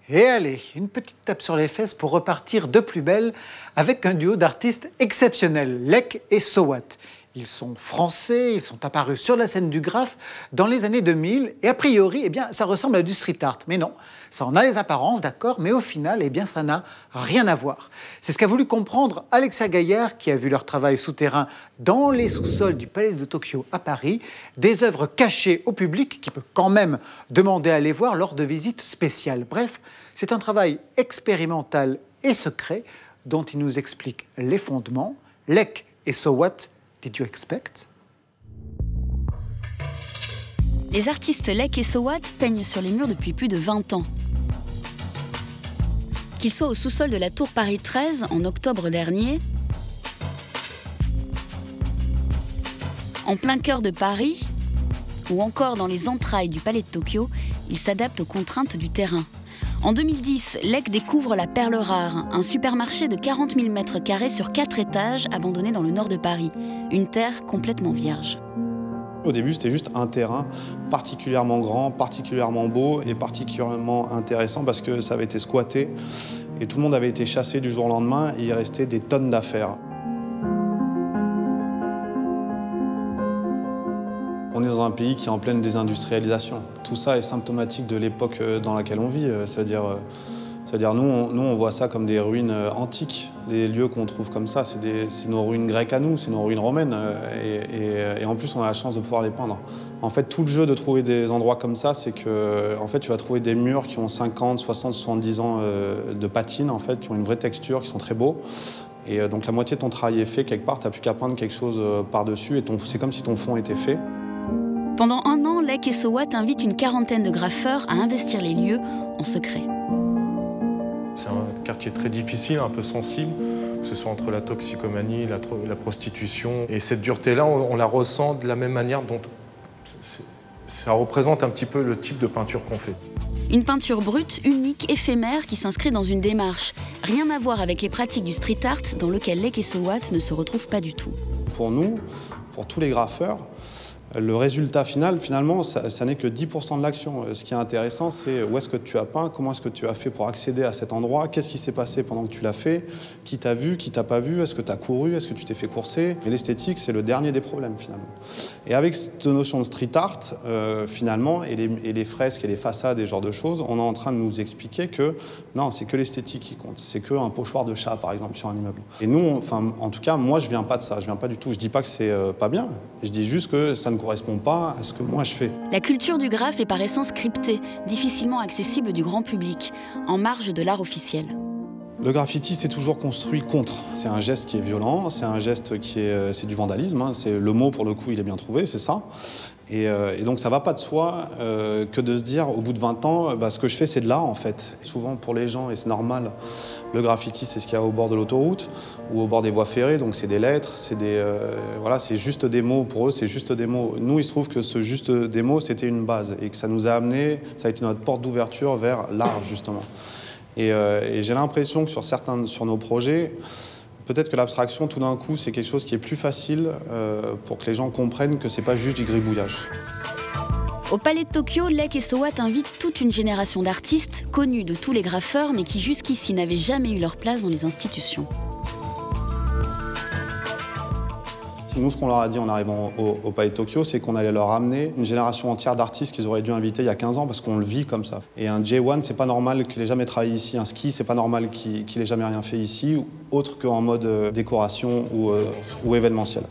Et allez, une petite tape sur les fesses pour repartir de plus belle avec un duo d'artistes exceptionnels, Lek et Sowat. Ils sont français, ils sont apparus sur la scène du graphe dans les années 2000 et a priori, eh bien, ça ressemble à du street art. Mais non, ça en a les apparences, d'accord, mais au final, eh bien, ça n'a rien à voir. C'est ce qu'a voulu comprendre Alexia Gaillard, qui a vu leur travail souterrain dans les sous-sols du Palais de Tokyo à Paris, des œuvres cachées au public qui peut quand même demander à les voir lors de visites spéciales. Bref, c'est un travail expérimental et secret dont il nous explique les fondements. Lek et Sowat, did you expect? Les artistes Lek et Sowat peignent sur les murs depuis plus de 20 ans. Qu'ils soient au sous-sol de la Tour Paris 13 en octobre dernier, en plein cœur de Paris, ou encore dans les entrailles du Palais de Tokyo, ils s'adaptent aux contraintes du terrain. En 2010, Lek découvre la Perle Rare, un supermarché de 40 000 m² sur 4 étages abandonné dans le nord de Paris. Une terre complètement vierge. Au début, c'était juste un terrain particulièrement grand, particulièrement beau et particulièrement intéressant parce que ça avait été squatté et tout le monde avait été chassé du jour au lendemain et il restait des tonnes d'affaires. On est dans un pays qui est en pleine désindustrialisation. Tout ça est symptomatique de l'époque dans laquelle on vit. C'est-à-dire nous, on voit ça comme des ruines antiques. Les lieux qu'on trouve comme ça, c'est nos ruines grecques à nous, c'est nos ruines romaines. Et en plus, on a la chance de pouvoir les peindre. En fait, tout le jeu de trouver des endroits comme ça, c'est que en fait, tu vas trouver des murs qui ont 50, 60, 70 ans de patine, en fait, qui ont une vraie texture, qui sont très beaux. Et donc la moitié de ton travail est fait quelque part, tu n'as plus qu'à peindre quelque chose par-dessus et c'est comme si ton fond était fait. Pendant un an, Lek et Sowat invitent une quarantaine de graffeurs à investir les lieux en secret. C'est un quartier très difficile, un peu sensible, que ce soit entre la toxicomanie, la prostitution. Et cette dureté-là, on la ressent de la même manière dont ça représente un petit peu le type de peinture qu'on fait. Une peinture brute, unique, éphémère, qui s'inscrit dans une démarche. Rien à voir avec les pratiques du street art dans lequel Lek et Sowat ne se retrouvent pas du tout. Pour nous, pour tous les graffeurs, le résultat final, finalement, ça n'est que 10% de l'action. Ce qui est intéressant, c'est où est-ce que tu as peint, comment est-ce que tu as fait pour accéder à cet endroit, qu'est-ce qui s'est passé pendant que tu l'as fait, qui t'a vu, qui t'a pas vu, est-ce que tu as couru, est-ce que tu t'es fait courser. Et l'esthétique, c'est le dernier des problèmes, finalement. Et avec cette notion de street art, finalement, et les fresques et les façades et ce genre de choses, on est en train de nous expliquer que non, c'est que l'esthétique qui compte. C'est qu'un pochoir de chat, par exemple, sur un immeuble. Et nous, en tout cas, moi, je viens pas de ça. Je viens pas du tout. Je dis pas que c'est pas bien. Je dis juste que ça ne correspond pas à ce que moi je fais. La culture du graphe est par essence cryptée, difficilement accessible du grand public, en marge de l'art officiel. Le graffiti, c'est toujours construit contre. C'est un geste qui est violent, c'est un geste qui est, c'est du vandalisme. Hein. C'est le mot pour le coup, il est bien trouvé, c'est ça. Et donc ça va pas de soi que de se dire au bout de 20 ans, ce que je fais c'est de l'art en fait. Et souvent pour les gens, et c'est normal, le graffiti c'est ce qu'il y a au bord de l'autoroute ou au bord des voies ferrées, donc c'est des lettres, c'est voilà, c'est juste des mots, pour eux c'est juste des mots. Nous il se trouve que ce juste des mots c'était une base et que ça nous a amené, ça a été notre porte d'ouverture vers l'art justement. Et j'ai l'impression que sur nos projets, peut-être que l'abstraction, tout d'un coup, c'est quelque chose qui est plus facile pour que les gens comprennent que c'est pas juste du gribouillage. Au Palais de Tokyo, Lek et Sowat invitent toute une génération d'artistes, connus de tous les graffeurs, mais qui jusqu'ici n'avaient jamais eu leur place dans les institutions. Nous, ce qu'on leur a dit en arrivant au Palais de Tokyo, c'est qu'on allait leur amener une génération entière d'artistes qu'ils auraient dû inviter il y a 15 ans parce qu'on le vit comme ça. Et un J1, c'est pas normal qu'il ait jamais travaillé ici. Un ski, c'est pas normal qu'il ait jamais rien fait ici, autre qu'en mode décoration ou événementiel.